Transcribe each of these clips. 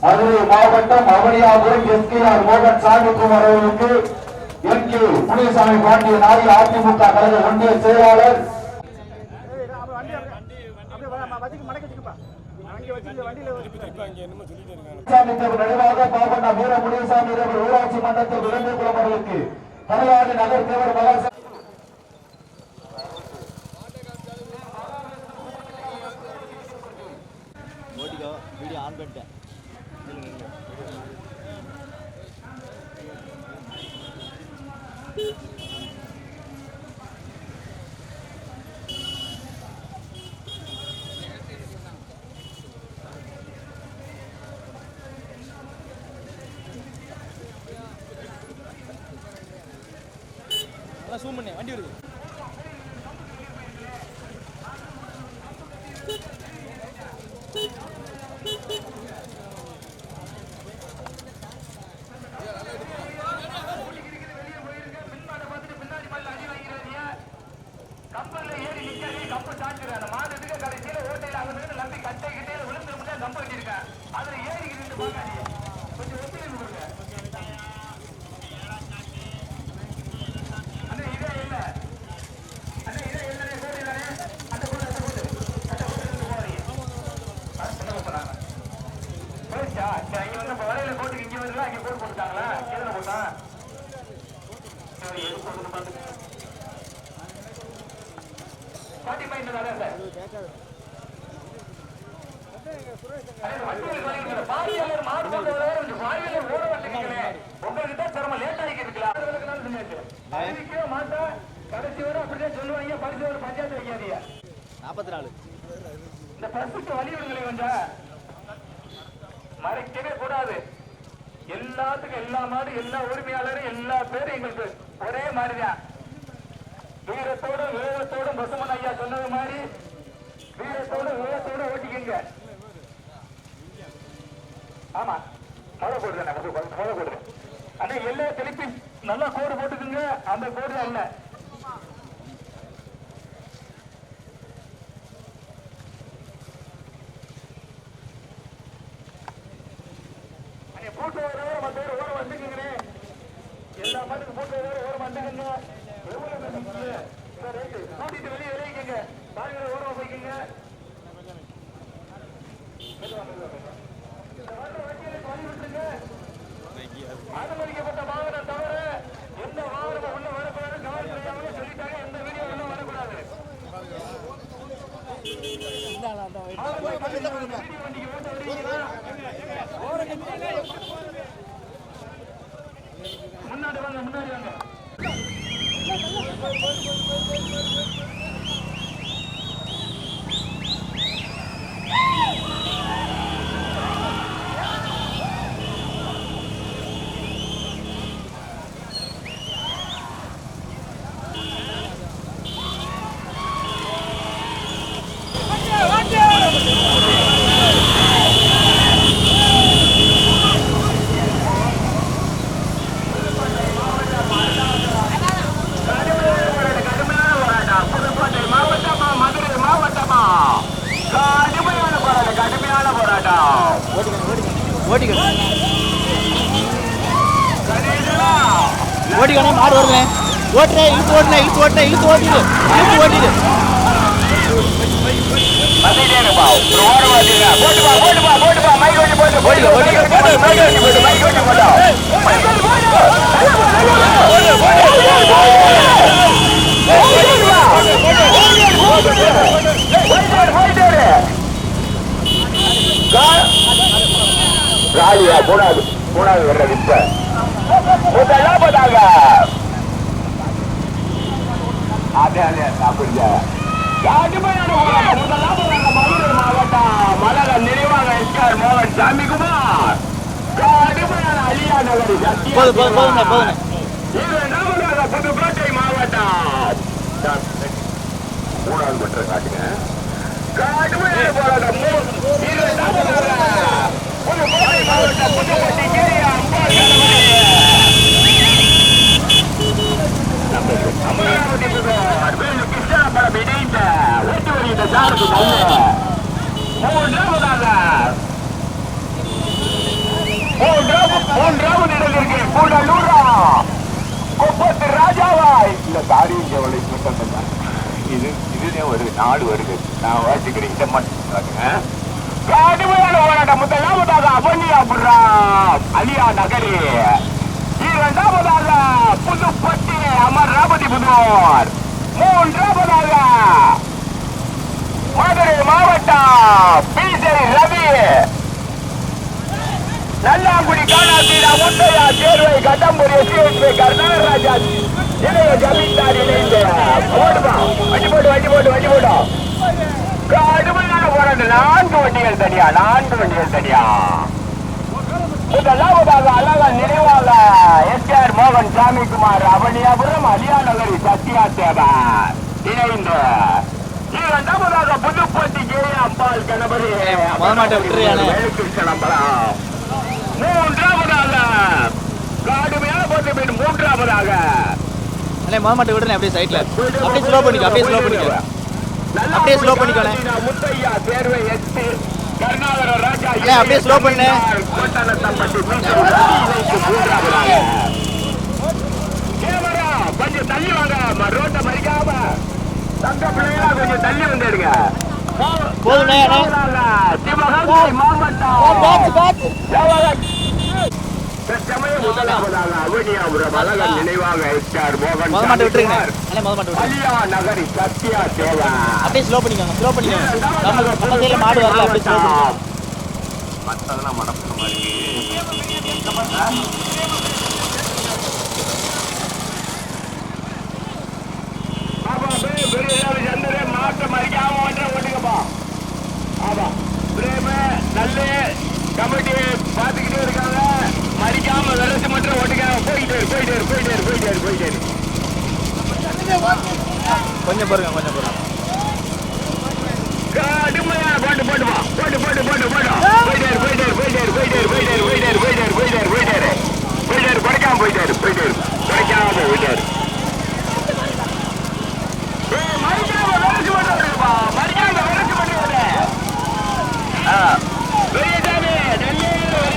மதுரை மாவட்டம் அவனியாபுரம் எஸ்கேஆர் மோகன் சாமிக்குமார் அவர்களுக்கு என்கே முனியசாமி பாண்டியன் ஆகிய அதிமுக கழக ஒன்றிய செயலாளர் நினைவாக பாபண்ணா வீர முனியசாமி ஊராட்சி மன்றத்தில் விருந்திக்குளம் அவர்களுக்கு தமிழ்நாடு நகர் தேவர் மகாச வீடியோ ஆன் பண்ணிட்டேன். ஜூம் பண்ணு, வண்டி வருது. மறைக்கவே கூடாது. எல்லாத்துக்கும் எல்லா மாடு எல்லா உரிமையாளரும் எல்லா பேரும் எங்களுக்கு ஒரே மாதிரிதான். வீரத்தோடும் வேகத்தோடும் பசுமன் ஐயா சொன்னது மாதிரி வீரத்தோடும் வேகத்தோடும் ஓட்டிக்கங்க. ஆமா, மழை போடுறேன், மழை போடுறேன். ஆனா எல்லா திருப்பி நல்லா கோடு போட்டுக்குங்க. அந்த கோடு அல்ல கூட்டு வர மற்ற ஓரம் வந்துக்குங்க. எல்லா மாட்டுக்கு கூட்டு வர ஓரம் வந்துக்குங்க. கூட்டிட்டு வெளியே விளைவிக்கங்க. பாருங்க ஓரம் வைக்குங்க. அனுமதிக்கப்பட்ட வாகனம் தவிர எந்த வாகனம் உள்ள வரக்கூடாது. காவல்துறையாவே சொல்லிட்டாங்க, எந்த வீடியோ உள்ள வரக்கூடாது. வண்டிக்கு ஓட்ட வருவீங்களா? முன்னாடி வாங்க, முன்னாடி வாங்க. ஓட்டிக்கணும், மாடு வருங்க. ஓட்டுறேன், இழுத்து ஓட்டுறேன், இழுத்து ஓட்டுறேன், இழுத்து ஓட்டிடு, இழுத்து ஓட்டிடு. ராலியா மூணாவது வர்றது இப்ப முதலாவதாக அதே அப்படியா முதலாவதாக மதுரை மாவட்டம் மலர நினைவாக எஸ்கேஆர் மோகன் சாமிக்குமார் கடுமையான அலியா நகரி இரண்டாவதாக புதுக்கோட்டை மாவட்டம் மூணாவது மற்ற காட்டுங்க கடுமையான போராட்டம் இரண்டாவதாக புதுக்கோட்டை மாவட்டம் புதுக்கோட்டை கிரியா அமராவதி கிருஷ்ணாபுரம் இணைந்த ஓட்டு வருகின்ற சாருக்கு நல்ல மூன்றாவதாக மூன்றாவது இடத்திற்கு கூடலூரா கொப்பத்து ராஜாவாய் இல்ல காரியங்களை சொன்னதான் இதுதான் ஒரு நாடு வருது. நான் வாசிக்கிறேன் இந்த மட்டும் கடுமையான போராட்டம். முதலாவதாக அவனியாபுரம் அலியா நகரி, இரண்டாவதாக புதுப்பட்டி அமராவதி புதூர், மூன்றாவதாக மதுரை மாவட்டம் பிசை ரவி நல்லாங்குடி காணாத்தீரா முத்தையா சேர்வை கட்டம்புரி எஸ்ஏ கர்நாடராஜா இளைய ஜமீன்தார் இணைந்து போடுவா வண்டி போடு வண்டி போடு வண்டி போடும். கடுமையான போராட்டம். 4 வண்டிகள் தனியா, 4 வண்டிகள் தனியா. முதலாவதாக அழகன் நினைவாக எஸ்ஆர் மோகன் சாமிக்குமார் அவனியாபுரம் அலியா நகரி சத்யா தேவர் இணைந்து, இரண்டாவதாக புதுப்பட்டி கே அம்பாள் கணபதி வேலுக்கிருஷ்ணம்பலம், மூன்றாவதாக கடுமையான போட்டி. மூன்றாவதாக மாமாட்ட விடுறேன். அப்படியே சைட்ல அப்படியே ஸ்லோ பண்ணிக்க, அப்படியே ஸ்லோ பண்ணிக்க, அப்படியே ஸ்லோ பண்ணிக்கோங்க. முத்தையா தேர்வை எட்டு கருணாகர ராஜா அப்படியே ஸ்லோ பண்ணு. கேமரா கொஞ்சம் தள்ளி வாங்க, ரோட்டை மறிக்காம தங்க பிள்ளைங்களா கொஞ்சம் தள்ளி வந்துடுங்க. போதும் சிவகங்கை மாவட்டம் முதலாவதாக அவனியாபுரம் அழகன் நினைவாக எஸ்ஆர் மோகன் அலியா நகரி சத்யா தேவா. அப்படியே ஸ்லோ பண்ணிக்கோங்க, ஸ்லோ பண்ணிக்கோங்க. நம்ம சைடுல மாடு வரல, அப்படியே ஸ்லோ பண்ணிக்கோங்க. மத்ததெல்லாம் மடப்புற மாதிரி மாட்டை மறிக்காம ஓட்டுங்கப்பா. ஆமா பிரேம நல்ல கமிட்டி பாத்துக்கிட்டே இருக்காங்க. மறிக்காம விரசு மட்டும் ஓட்டுக்காங்க. போயிட்டே கொஞ்சம் பாருங்க, கொஞ்சம் பாருங்க. கடுமையான போட்டு போட்டுமா போட்டு குறைக்காம போயிட்டாரு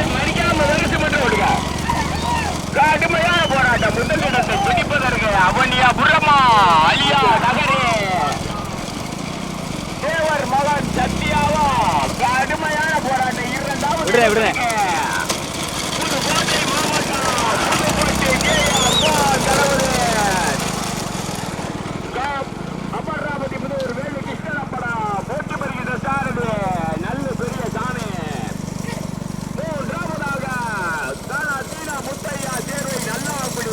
மறிக்காம விரசு மட்டும் ஓடுங்க. கடுமையான போராட்டம். முதலிடத்தை பிடிப்பதற்கு அவனியாபுரமா அலியா நகரே தேவர் மகன் சத்யாவா. கடுமையான போராட்டம். இரண்டாவது விடுறேன். புதுக்கோட்டை மாவட்டம் புதுக்கோட்டை அமராவதி புதூர் வேலு கிருஷ்ணப்படா போட்டு வருகிற சாரதி நல்ல பெரிய சாமி. மூன்றாவதாக காணாத்தீரா முத்தையா சேர்வை நல்லாங்குடி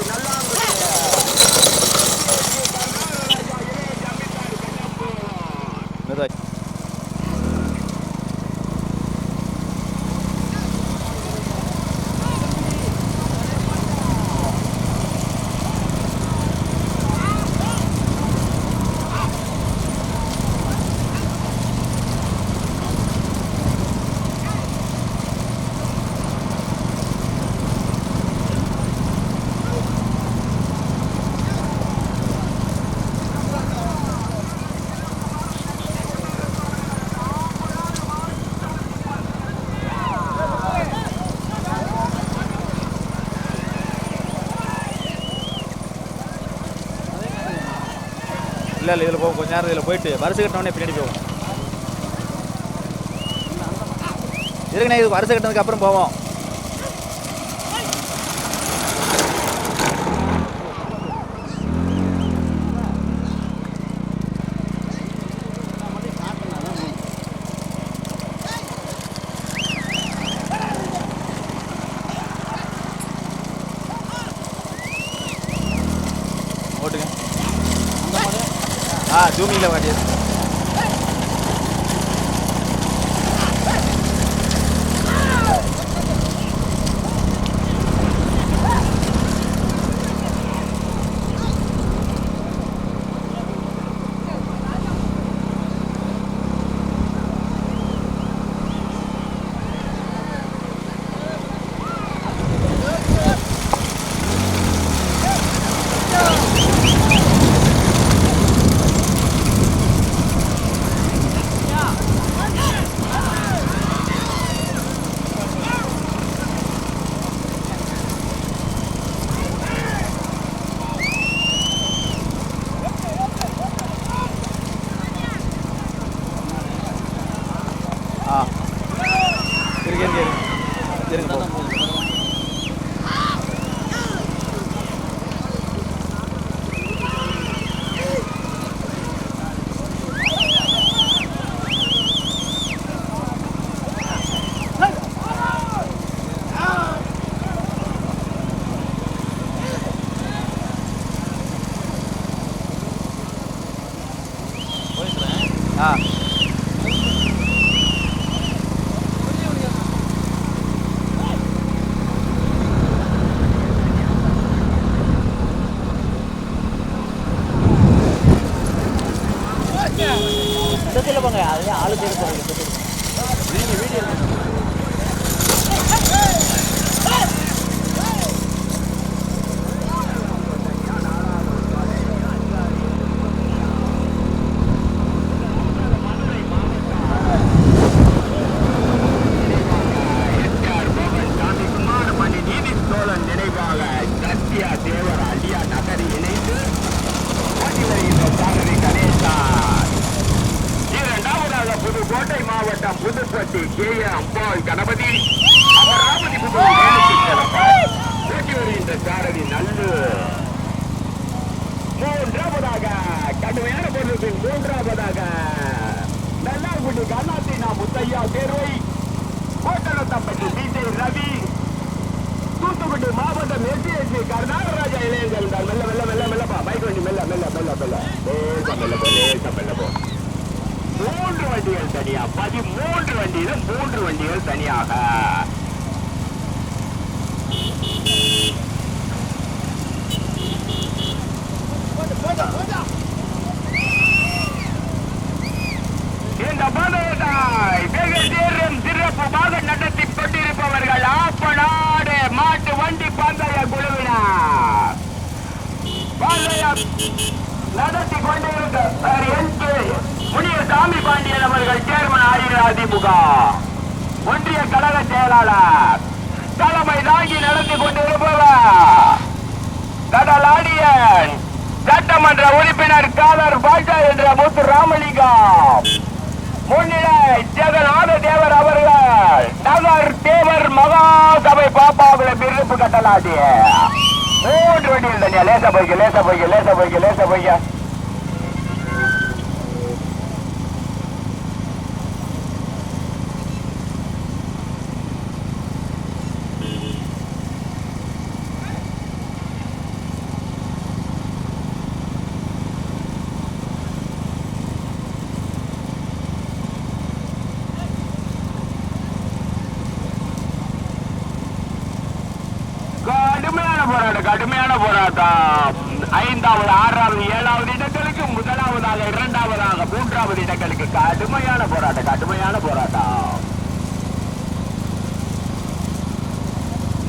இல்லை இதில் போகும். கொஞ்சம் நேரம் இதில் போயிட்டு வருஷ கட்டினோடனே பின்னாடி போவோம். இருக்குண்ணே, இது வருஷ கட்டினதுக்கு அப்புறம் போவோம். ஓட்டுங்க. ஜூமிங்கில் வாடியது. ஆ இருங்க இருங்க ஆ போங்க அதே ஆளு பேர் போறீங்க வீடியோ புதுக்கோட்டை மாவட்டம் புதுப்பட்டி கே.ஏ. அம்பாள் கணபதி அமராவதி ஓட்டி வருகின்ற சாரதி நல்லு. மூன்றாவதாக கடுமையான பொருளுக்கு மூன்றாவதாக நல்லாங்குடி கண்ணாத்தினா முத்தையா தேர்வை கோட்டனத்தம்பட்டி பிஜே ரவி தூத்துக்குடி மாவட்டம் எஸ்சி கர்நாடகராஜா இளைஞர்கள் மெல்ல மெல்ல மெல்ல மெல்லப்பா பைக் வண்டி மெல்ல மெல்ல மெல்ல மெல்ல மெல்ல மூன்று வண்டிகள் தனியா 13 வண்டியிலும் 3 வண்டிகள் தனியாக இந்த பந்தயத்தை வெகு சீரும் சிறப்புமாக நடத்தி கொண்டிருப்பவர்கள் ஆப்பநாடு மாட்டு வண்டி பந்தய குழுவினர் பந்தயம் நடத்தி கொண்டிருக்க முனியர் சாமி பாண்டியன் அவர்கள் சேர்மன் அதிமுக ஒன்றிய கழக செயலாளர் தலைமை தாங்கி நடத்தி கொண்டிருப்பவர் கடலாடியன் சட்டமன்ற உறுப்பினர் காலர் பாஷா என்ற முத்து ராமலிங்கம் முன்னிலை ஜெகநாத தேவர் அவர்கள் நகர் தேவர் மகாசபை பாப்பாவுல பிரிப்பு கட்டலாடிய 3 வண்டியில் தனியா லேச போய்க்க கடுமையான போராட்டம் 5வது 6வது 7வது இடங்களுக்கு முதலாவதாக 2வதாக 3வது இடங்களுக்கு கடுமையான போராட்டம்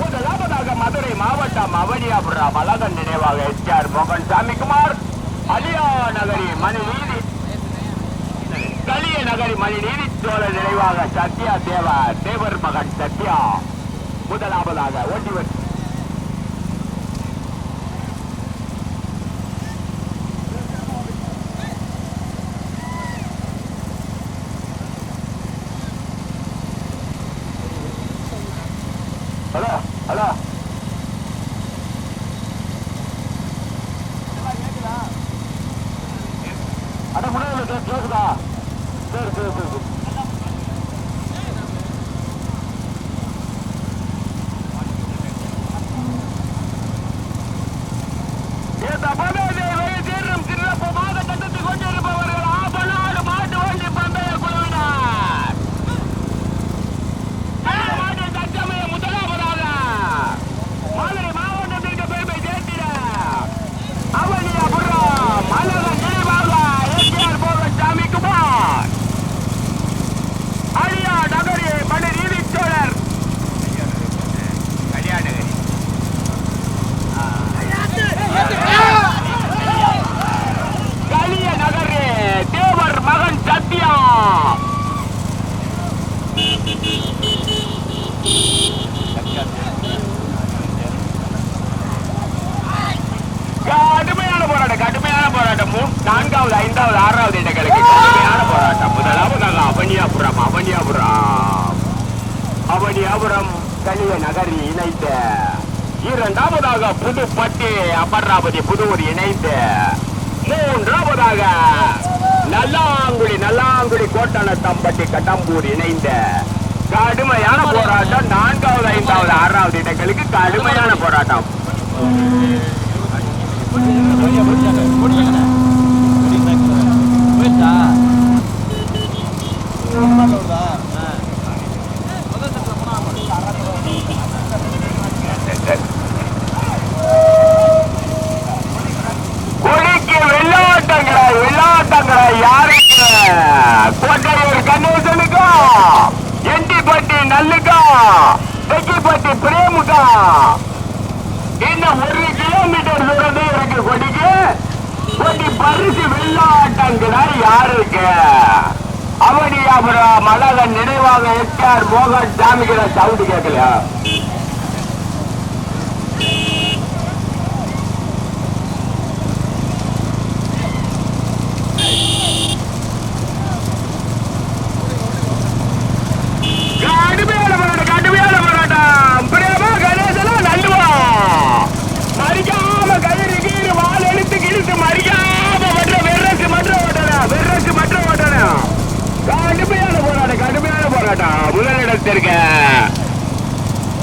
முதலாவதாக மதுரை மாவட்டம் அவனியாபுரம் அழகன் நினைவாக எஸ்.ஆர். மோகன் சாமிக்குமார் அலியா நகரி மணிநீதி களிய நகரி மணிநீதி சோழர் நினைவாக சத்யா தேவர் மகன் சத்யா முதலாவதாக ஒன்றிவர் ஹலோ அட முன்னாடி கேக்குதா சரி கடுமையான போராட்டம் 4வது 5வது 6வது இடங்களுக்கு கடுமையான போராட்டம் முதலாவதாக அவனியாபுரம் மணியாபுரம் கலிய நகரி இணைந்த இரண்டாவதாக புதுப்பட்டி அமராவதி புதூர் இணைந்த மூன்றாவதாக நல்லாங்குடி கோட்டணத்தம்பட்டி கட்டம்பூர் இணைந்த கடுமையான போராட்டம். நான்காவது ஐந்தாவது ஆறாவது இடங்களுக்கு கடுமையான போராட்டம். கொடிக்கு வெள்ளாட்டங்கரை யாருக்கு? கோட்டையூர் கணேசனுக்கா, எண்டிப்பட்டி நல்லுக்கா, தெக்கிப்பட்டி பிரேமுக்கா? இன்னும் 1 கிலோமீட்டர் தூரம் இருக்கு கொடிக்கு. கொடி பரிசு வெள்ளாட்டங்கரை யாருக்கு? அவனியாபுரம் மலகன் நினைவாக எஸ்ஆர் மோகன் சாமிகிற சவுண்டு கேட்கலையா? கடுமையான போராட்டம். பிரேமா கணேசனா நல்லுவா மறிக்காம கயிறு கீழ் வால் எழுத்து கிழித்து மறிக்காம வெர்ரசு மற்ற ஓட்டணும். கடுமையான போராட்டம். முதலிடத்திற்கு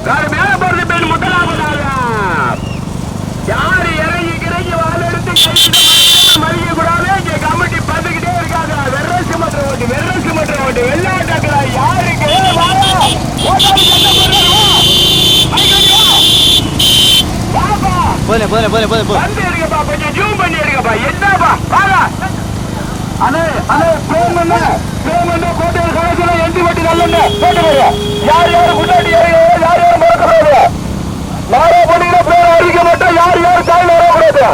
கடுமையான போராட்டம். முதலாவதாக யாரு இறங்கி வால் எடுத்து மறிக்க கூடாது. இங்க கமிட்டி பார்த்துக்கிட்டே இருக்காங்க. வெர்ரசு மற்ற ஓட்டு வெள்ளாட்டங்களா யாருக்கு? கொஞ்சம் ஜூம் பண்ணி எடுக்கப்பா. என்னப்பா கோட்டையில் கணக்கில் எண்டி வட்டி நல்ல போட்டு யார் முன்னாடி யார் மறக்கூடாது. நாரா பண்ணிக்கிற பேர் அறிக்க மாட்டோம். யார் காயில் வரக்கூடாது.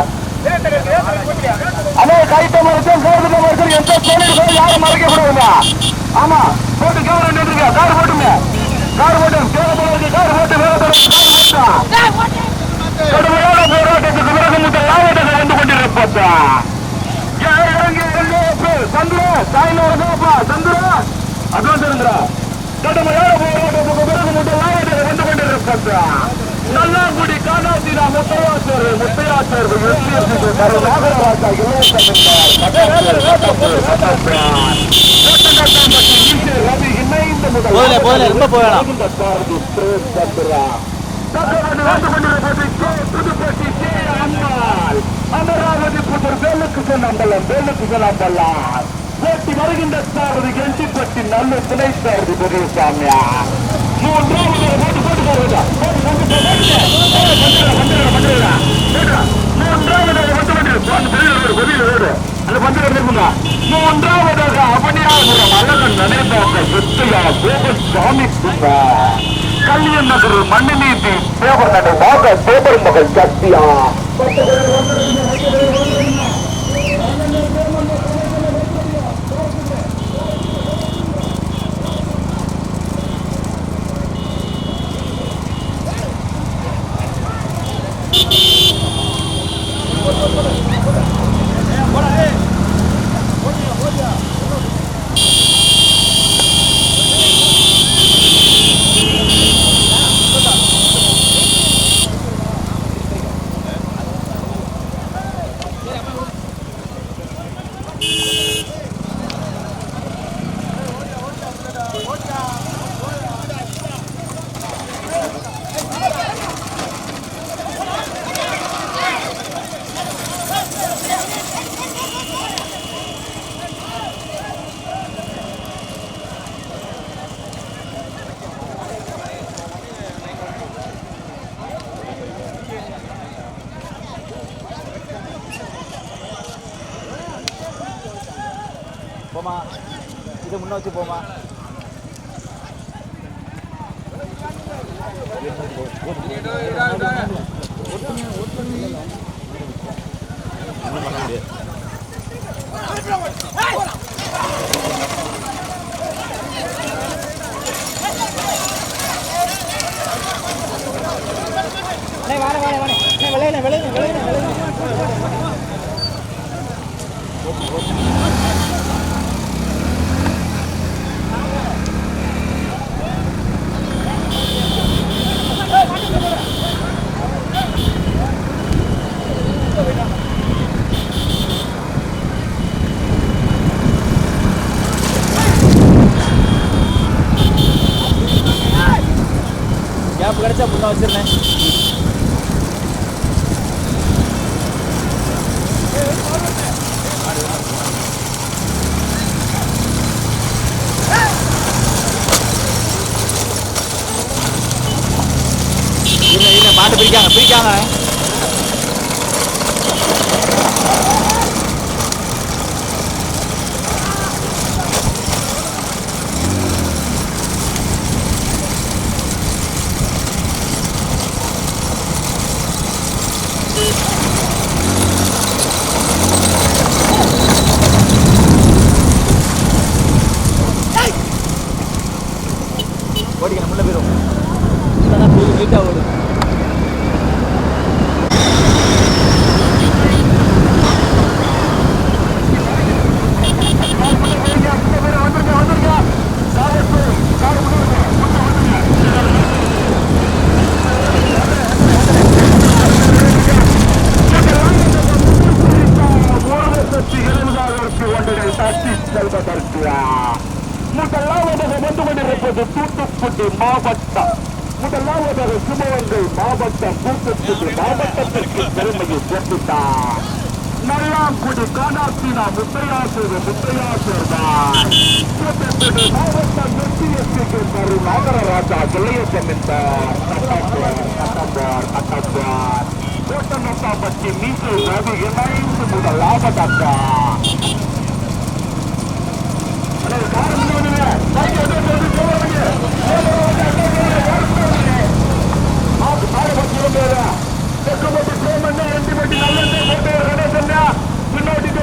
கைத்த மறுத்தம் கோர்த்த மறுத்தம் எந்த கோயில் யாரும் மறைக்க கூடாதுங்க. ஆமா போட்டு கேமரா நின்றுங்க. கார் போட்டுங்க. கார் போட்டு கடுமையான போராட்டத்துக்கு பிறகு முதல் லாபத்தை வந்து கொண்டிருப்பா. சந்திரா சாயில வருதாப்பா. சந்திரா அதான் தெரிஞ்சா கடுமையான போராட்டத்துக்கு பிறகு முதல் லாபத்தை வந்து கொண்டிருப்பா. நல்லாங்குடி காணாத்திரா முத்தையாச்சர் ரொம்ப போகலாம். அமராவதி புதர் வேலுக்கு சொன்னம்பலம் ஓட்டி வருகின்ற சாரதி எண்டிப்பட்டி நல்ல துணை சாரதி பெரியசாமியா. மூன்றாவதாக அவனியாபுரம் அழகன் நினைவாக எத்தையா கோபசாமி கல்யாண நகர் மண்ணு நீதி தேவர் நினைவாக தேவர் மகள் சக்தியா. போமா, இதை முன்ன வச்சு போமா. கிடைச்சா முன்ன வச்சிருந்தேன். இல்லை மாட்டு பிரிக்காங்க. ஓடிக்கணும் முள்ள போயிடும். வெயிட்டாக ஓடும். முதலாவதாக வந்து கொண்டிருப்பது தூத்துக்குடி மாவட்டம். முதலாவதாக சிவகங்கை மாவட்டம் தூத்துக்குடி மாவட்டத்திற்கு பெருமையை சேர்த்துட்டார். நல்லாங்குடி காணாத்தினா முத்தையாசேர் தான் தூத்துக்குடி மாவட்டம் எஸ்டிஎஸ்டிக்கு தரும் நாகரராஜா இளையசம் என்றார். கோட்டநத்தாம்பட்டி மீசை ரவி இணைந்து முதலாவதாக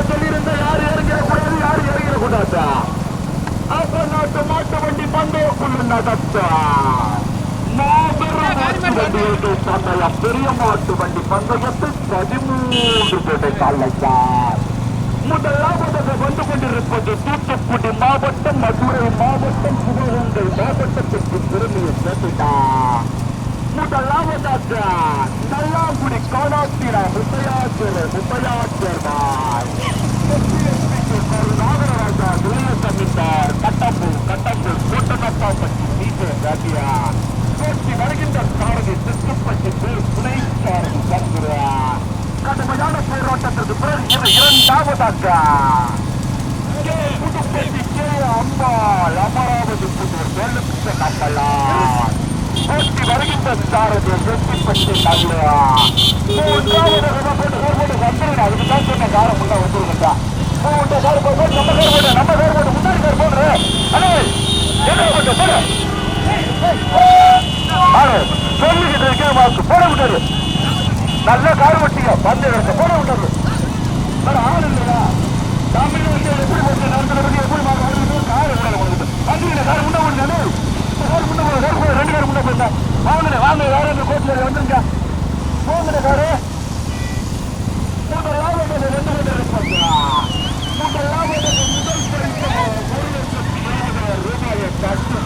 சொல்லியிருந்த யாரு இறங்கிடக்கூடாது, யாரு இறங்கிடக்கூடாது. நாட்டு மாட்டு வண்டி பந்தயக்குழு நடத்தா பெரிய மாட்டு வண்டி பந்தயத்தை 13 பேட்டை காலைத்தார். முதலாவதாக வந்து கொண்டிருப்பது தூத்துக்குடி மாவட்டம், மதுரை மாவட்டம், சிவகங்கை மாவட்டத்திற்கு பெருமையை சேர்த்துட்டார். முதலாவதாக நல்லாங்குடி காணாத்திரா முத்தையாச்சர் நாகரராஜா இளையசமித்தார். கட்டம்பூர் கோட்டநத்தாம்பட்டி நீச்ச ராஜியா போட்டி வருகின்ற சாரதி திருப்பட்டி துணை சாரதி சந்திரா. கடுமையான போராட்டத்திற்கு பிறகு இரண்டாவதாக புதுப்பட்டி கே அம்பாள் அமராவதி புதூர் வெளுத்த நம்பலாம். போட்டி வருகின்ற சாரதி வெற்றிப்பட்டி நல்லா. மூன்றாவதாக வந்துருங்க. அதுக்கு தான் சொன்ன காரம் முன்னா வந்துருங்கட்டா. நம்ம கார் போட்டு முன்னாடி கார் போடுற சொல்லிக்கிட்டு இருக்கேன். போட விட்டாரு. நல்ல கார் வட்டிங்க வந்து போட விட்டாரு. ஆள் இல்லையா தமிழ் வந்து எப்படி போட்டு நடத்துறது, எப்படி கார் வந்துருங்க. கார் முன்ன போடுங்க. கார் முன்ன போடுற 2 கார் முன்ன போயிருந்தா வாங்க வேற எந்த கோச்சில் வந்துருங்க. போங்கிற காரு ரூபாயை கட்டு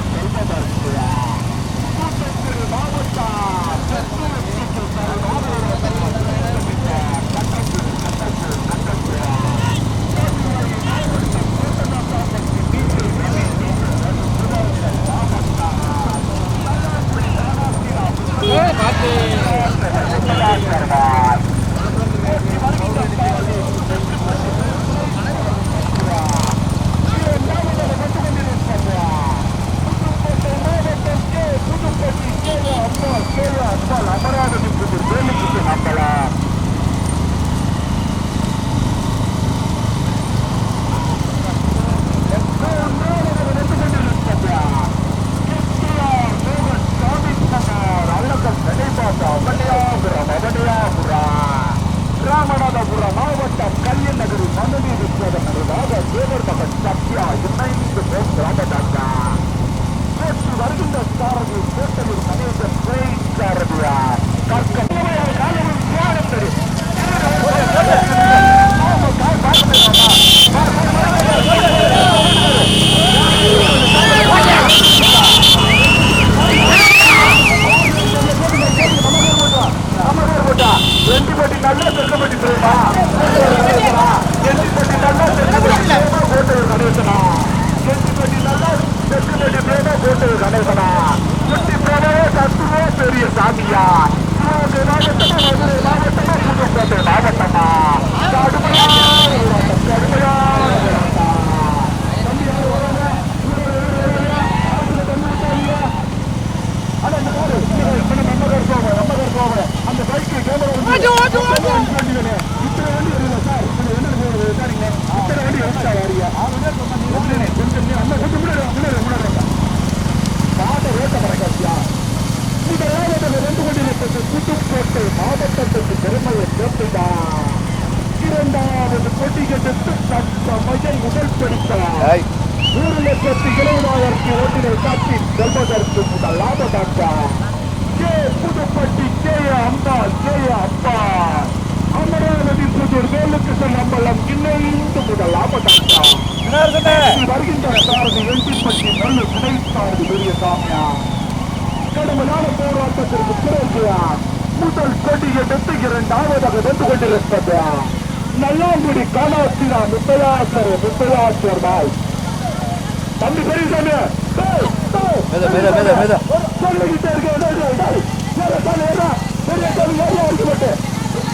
ராமநாதபுரம் மாவட்டம் கல்யாணநகரி மனநீதி விஸ்வதனாக தேவர் மகன் சத்யா இணைந்து ராமதாசா போட்டி வருகின்ற சாரதி கோட்டையில் மனிதன் சாரதியா எண்டிப்பட்டி நல்லா தெற்கப்பட்டி தெரியுமா? எண்டிப்பட்டி நல்லா தெற்கப்பட்டி கோட்டை கணேசனா. எண்டிப்பட்டி நல்லா தெற்கப்பட்டி பிரேமா கோட்டை கணேசனா. குட்டி பிரேமே சத்துவோ பெரிய ஐயா சிவகங்கை மாவட்டமா மதுரை மாவட்டமா புதுக்கோட்டை மாவட்டமா அந்த பைக்கு புதுக்கோட்டை மாவட்டத்திற்கு பெருமையை சேர்த்துதான் இரண்டாவது கொடிகெடுத்து தற்சமய முதல் பிடித்தார் 1,20,000 ஓட்டினை காட்டி செல்வதற்கு முதலாவதாக புதுப்பட்டி அம்பா அமராவதி புதூர் வேலுக்கு செல்லம்பலம் இணைந்து முதலாவதாக வருகின்ற சாரதி வெண்டிப்பட்டி நல்ல துணை சாரதி பெரிய சாமியா கடுமையான போராட்டத்திற்கு பிறகு முதல் கொடியை எடுத்து இரண்டாவதாக வென்று கொண்டிருப்பது நல்லாங்குடி காணாசிரா முத்தையாசர் பாய் தம்பி பெரியசாமி சொல்லிக்கிட்டே இருக்கேன் பெரியசாமி ஏறா அடிக்க மாட்டேன்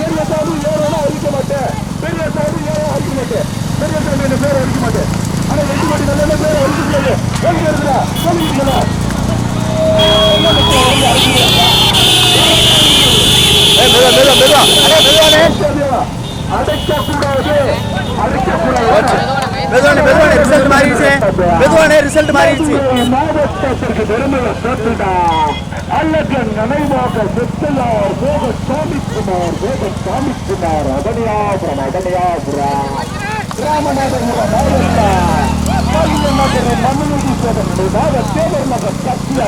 பெரியசாமி ஏறா அடிக்க மாட்டேன் பெரியசாமி ஏறா அடிக்க மாட்டேன் பெரியசாமி என்ன பேர் அடிக்க மாட்டேன் ஆனா வெட்டி மாட்டி நல்ல பேர் அடிக்க எங்க இருக்கிறா சொல்லிக்கிறா மாவட்டத்திற்கு பெருமையை சேர்த்துடா அல்லது நினைவாக செத்துள்ளார் சாமிக்குமார் அகனியாபுரம் ராமநாதபுரம் மாவட்ட மனுநீதி சோதனை தேவர் நகர் சத்தியா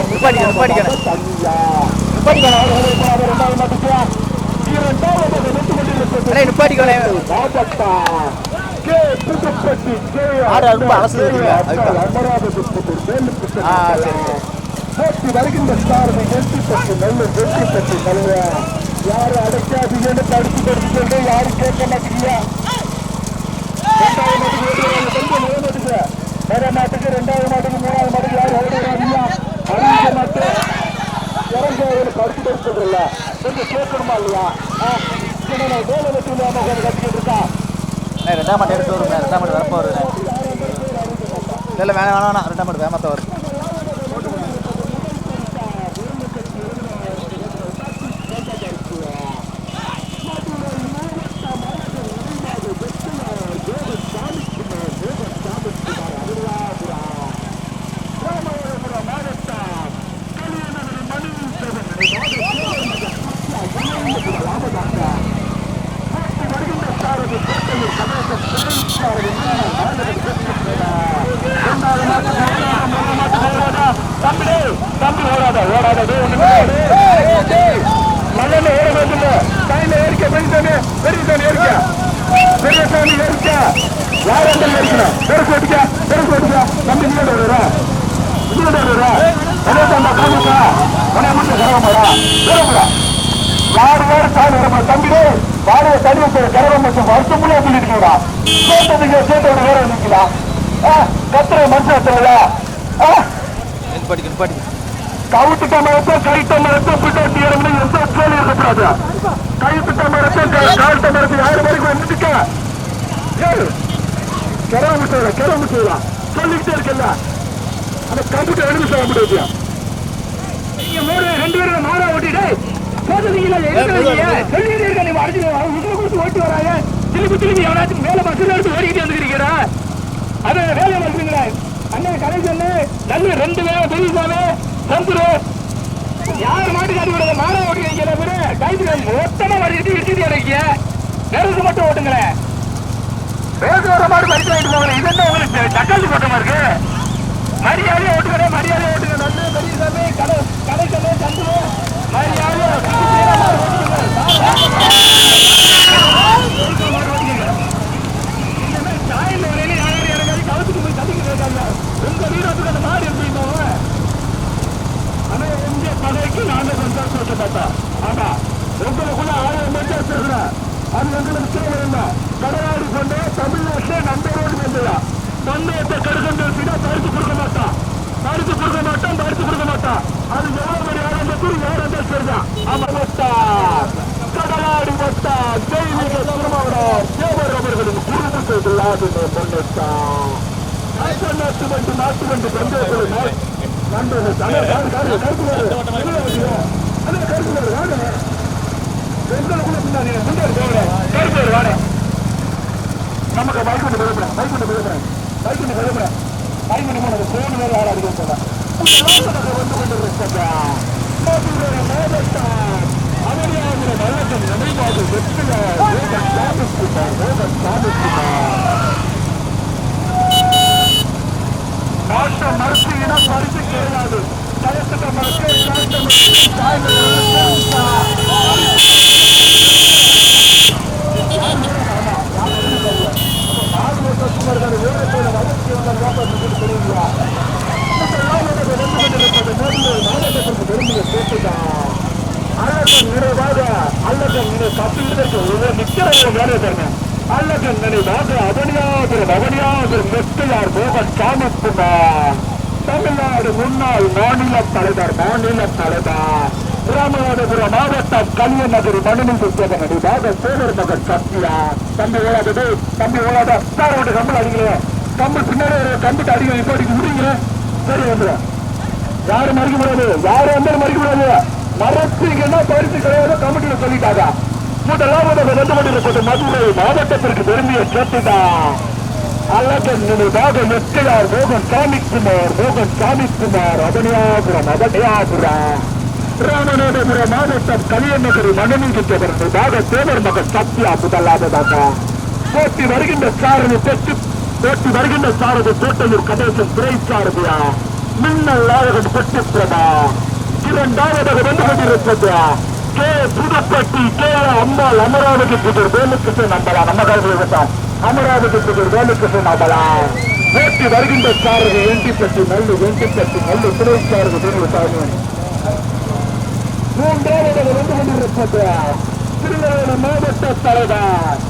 வருகின்ற சாரதி வெற்றிப்பட்டு நல்ல வெற்றிப்பட்டு நல்ல யாரும் அடைக்காதீங்கன்னு தடுத்து கொடுத்து யாரும் கேட்க மாட்டீங்க முதல் மாட்டுக்கு 2வது மாட்டுக்கு 3வது மாட்டுக்கு யாரும் ஓடுறாங்க அறிவிக்க மாட்டேன் இறங்க படுத்து கொடுத்துருல கொஞ்சம் கேட்கணுமா இல்லையா வேலை வெற்றி இல்லாம கட்டிக்கிட்டு இருக்கா 2ஆம் மாட்டு எடுத்து வருங்க 2ஆம் மாட்டு வரப்போ வருங்க இல்லை வேணாம் 2ஆம் மாட்டு வேமத்தை வரும் தம்பி வாழைய தடி கரகம் மற்றும் வருஷமுள்ள சொல்லிட்டு சேர்த்தோட வேற நிற்கலாம் கத்துற மனுஷத்துல கவுத்துட்ட மரத்தை கைத்த மரத்தை பிட்டாட்டி இறங்கி எந்த கேள்வி இருக்கக்கூடாது கைத்துட்ட மரத்தை காலத்த மரத்தை 6 வரைக்கும் வந்துட்டுக்க கிளம்பிட்டு சொல்லிக்கிட்டே இருக்கல அந்த கம்ப்யூட்டர் எழுதி சொல்ல முடியாது நீங்க 2 பேரும் மாறா ஓட்டிட்டு ஓட்டு வராங்க திருப்பி எவனாச்சும் மேல பஸ்ல எடுத்து ஓடிக்கிட்டு வந்துக்கிறீங்களா அத வேலையை வச்சுங்களா அண்ணன் கணேசன்னு நல்ல 2 பேரும் பெரியசாமி சந்துரு யார் மாட்டுக்கு அடிவிட மாடா ஓட்டி வைக்கிற பேரு கைத்துல மொத்தமா வடிக்கிட்டு இடிச்சுட்டு இறக்கிய நெருசு மட்டும் ஓட்டுங்களேன் பேசுகிற மாடு பறிச்சு போங்க இது என்ன உங்களுக்கு தக்காளி போட்டமா இருக்கு மரியாதையை ஓட்டுக்கிறேன் மரியாதையை ஓட்டுங்க நல்ல பெரியசாமி கணேசன்னு சந்துரு மரியாதை சாயந்த வரையில யாரும் இறங்காது கவுத்துக்கு போய் தட்டிக்கிட்டு உங்க வீரத்துக்கு அந்த மாடு எடுத்துக்கோங்க ஆனா எங்க பகைக்கு நாங்க சந்தோஷத்தை பார்த்தா ஆனா உங்களுக்குள்ள 1000 பேர் பேசுறேன் அது எங்களுக்கு தேவை இல்லை கடலாடி கொண்டு தமிழ்நாட்டிலே நம்பரோடு வந்ததா சந்தேகத்தை கருகண்டு பறித்து கொடுக்க மாட்டான் மாவட்டா நாட்டு வண்டி பந்தயத்தில் நண்பர்கள் நமக்கு பைக் கொண்டு விரும்புறேன் போன் வேறு ஆள் அடிக்க சொல்ல வந்து கொண்டிருக்க நாட்டம் மறுத்து இனம் மறுத்து கிடையாது கலத்துக்க நிறைவாக அல்லகன் நினை தப்பிற்கு நிற்கிற வேலை தரணும் அல்லகன் நினைவாக அவனியாதிர மெத்தையார் மோகன் சாமிக்குமார் தமிழ்நாடு முன்னாள் மாநில தலைவர் ராமநாதபுரம் மாவட்டம் கலியநகரி மனுமின் நினைவாக சேவர் மகன் சத்யா தம்பி ஓடாத சார் ஓட்டு கம்பல் அடிக்கல கம்பல் பின்னாடி கம்பிட்டு அடிக்க இப்போ அடிக்க முடியுங்க சரி வந்துடும் யாரும் மறிக்க முடியாது யாரும் வந்து மறிக்க முடியாது மரத்துங்கன்னா பரிசு கிடையாது கமிட்டியில சொல்லிட்டாங்க முதலாவதாக வந்து கொண்டிருப்பது மதுரை மாவட்டத்திற்கு பெருமையை சேர்த்துட்டா அல்லகன் நினைவாக எஸ்கையார் மோகன் சாமிக்குமார் அவனியாபுரம் ராமநாதபுரம் மாவட்டம் கலியநகரி மணலில் நினைவாக தேவர் மகன் சத்யா முதலாவதாக போட்டி வருகின்ற சாரதி தோட்டலூர் கணேசன் துறை சாரதியா மின்னல் நாயகன் பெற்று பிரபா இரண்டாவதாக வந்து கொண்டிருப்பது கே புதுப்பட்டி கே அம்பாள் அமராவதி புதர் வேலுக்கிருஷ்ணன் நம்பலாம் நம்ம காலத்தில் அமராவதி புதர் வேலுக்கிருஷ்ணன் நம்பலாம் போட்டி வருகின்ற சாரதி எண்டிப்பட்டி நல்லு துணை சாரதி திருவிழாமி மூன்றாவதாக வந்து கொண்டிருப்பது திருநெல்வேலி மாவட்ட தலைவர்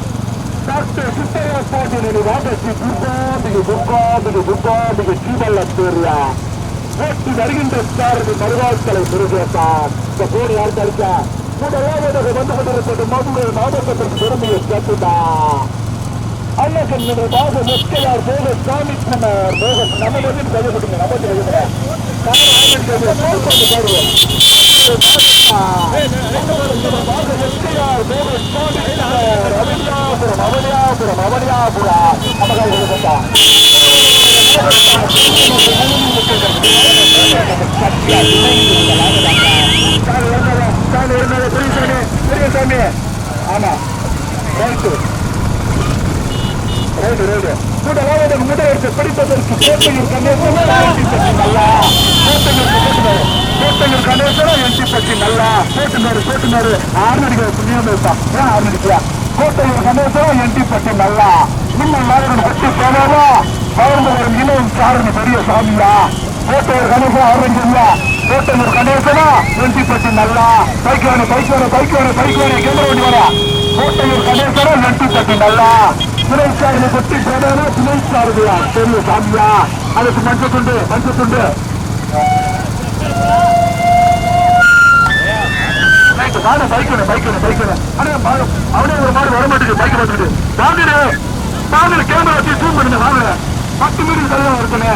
டாக்டர் சுத்தையா பாண்டி நினைவாக துர்காம்பிகை ஸ்ரீவல்லத்தூரியா போட்டி வருகின்ற சாரதி மருவாய்த்தலை முருகேசான் இந்த போர் யாருக்கு அடிச்சா முதலாவதாக வந்து கொண்டிருப்பது மதுரை மாவட்டத்திற்கு பெருமையை சேர்த்துட்டா அல்லகன் நினைவாக எஸ்கையார் மோகன் சாமிக்குமார் நம்ம வந்து கையப்பட்டுங்க ஆமா முதலமைச்சர் படிப்பதற்கு கோட்டையூர் கணேசன் நல்லா கோட்டையூர் கணேசன் என்டிப்பட்டி நல்லா போட்டுனாரு ஆறுநடிக்கிற புண்ணியமேசா ஏன் ஆறுநடிக்கிறா கோட்டையூர் கணேசன் என்டிப்பட்டி நல்லா இன்னும் நாயகன் பற்றி போனாலா வளர்ந்து வரும் இளம் சாரணி பெரிய சாமியா கோட்டையூர் கணேசன் ஆரம்பிச்சிருந்தா கோட்டையூர் கணேசனா என்டிப்பட்டி நல்லா பைக்கு கேமரா வண்டி வரா கோட்டையூர் கணேசனா என்டிப்பட்டி நல்லா துணைச்சாரனை பற்றி போனானா துணைச்சாரதியா பெரிய சாமியா அதுக்கு மஞ்சத்துண்டு அவனே ஒரு மாதிரி வரமாட்டேங்குது பைக் பார்த்துட்டு வாங்க கேமரா வச்சு ஜூம் பண்ணுங்க வாங்க 10 மீட்டர் சரியாக இருக்குன்னு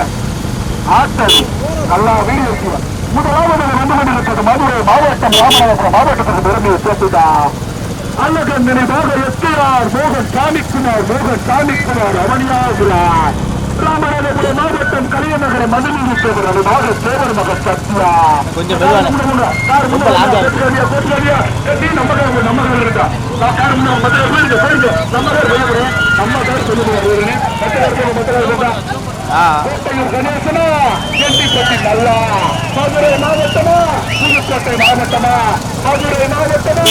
ஆட்டல் நல்லா வீடியோ இருக்கு முதலாவது வந்து கொண்டிருக்கிறது மதுரை மாவட்டம் ராமநாதபுரம் மாவட்டத்திற்கு பெருமையை சேர்த்துட்டா அல்லகன் நினைவாக எஸ்கையார் மோகன் சாமிக்குமார் அவனியாகிறார் ராமநாதபுரம் மாவட்டம் கலியநகர மதுரை நினைவாக சேவர் மகன் சத்யா கோட்டையூர் கணேசனா எண்டிப்பட்டி நல்லா மதுரை மாவட்டமா புதுக்கோட்டை மாவட்டமா மதுரை மாவட்டமா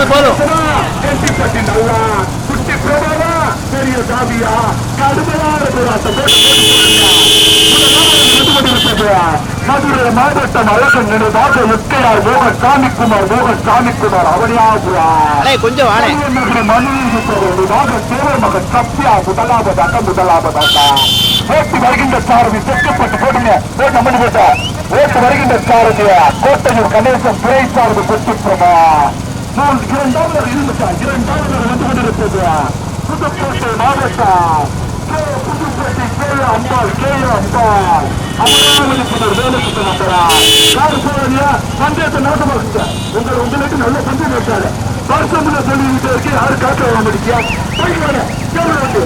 போதும் எண்டிப்பட்டி நல்லா குட்டி பிரபாவா பெரிய சாமியா கடுமையான போராட்டம் மதுரை மாவட்டம் அழகன் நினைவாக எஸ்கையார் மோகன் சாமிக்குமார் அவனியாபுரா கொஞ்சம் மணிவாக சேவை மகன் சத்யா முதலாவதாக போட்டி வருகின்ற சாரதி செக்கப்பட்டு போட்டுங்க போட்டு ஓட்டு வருகின்ற சாரதிய கோட்டையூர் கணேசன் துறை சார்பு பெற்றுமா இரண்டாவது இரண்டாவது வந்து கொண்டிருப்பது புதுக்கோட்டை மாவட்டம் புதுக்கோட்டை அம்பாள் அம்பாள் அமராவதி வேலைக்கு நம்புறார் யாரு போறாதியா பஞ்சாயத்து நாட்டமாக உங்களுக்கு நல்ல பஞ்சம் இருக்காரு வருஷம் சொல்லிக்கிட்டே இருக்கு யாரு காக்க வர முடியா போயிட்டு வர கேள்வி வந்து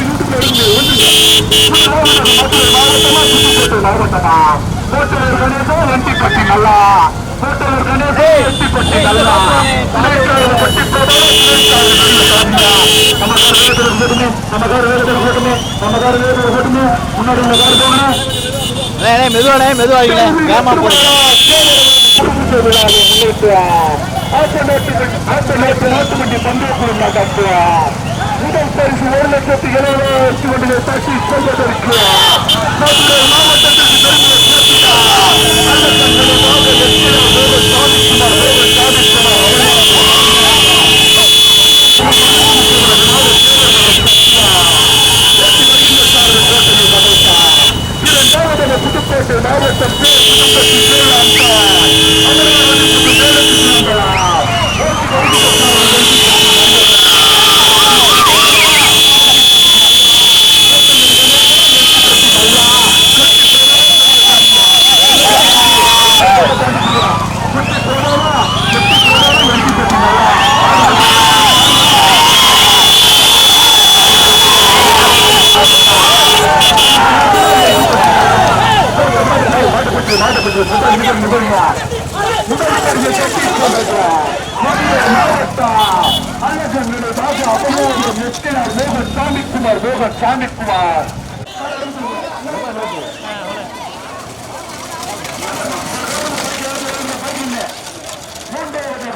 யூடியூப்ல இருந்து மாவட்டமா புதுக்கோட்டை மாவட்டமா கோட்டையூர் கணேசன் வெட்டி பட்டி நல்லா கோட்டையூர் கணேசன் வெட்டி பட்டி நல்லா பட்டி முன்னாடி மெதுவானே மெதுவாகினே வேகமா போடுங்க முதல் பரிசு 1,70,000 கொண்டு தட்டி செல்வதற்கு மாவட்டத்திற்கு புதுக்கோட்டை மாவட்டம் சாமிக்குமார் மூன்றாவது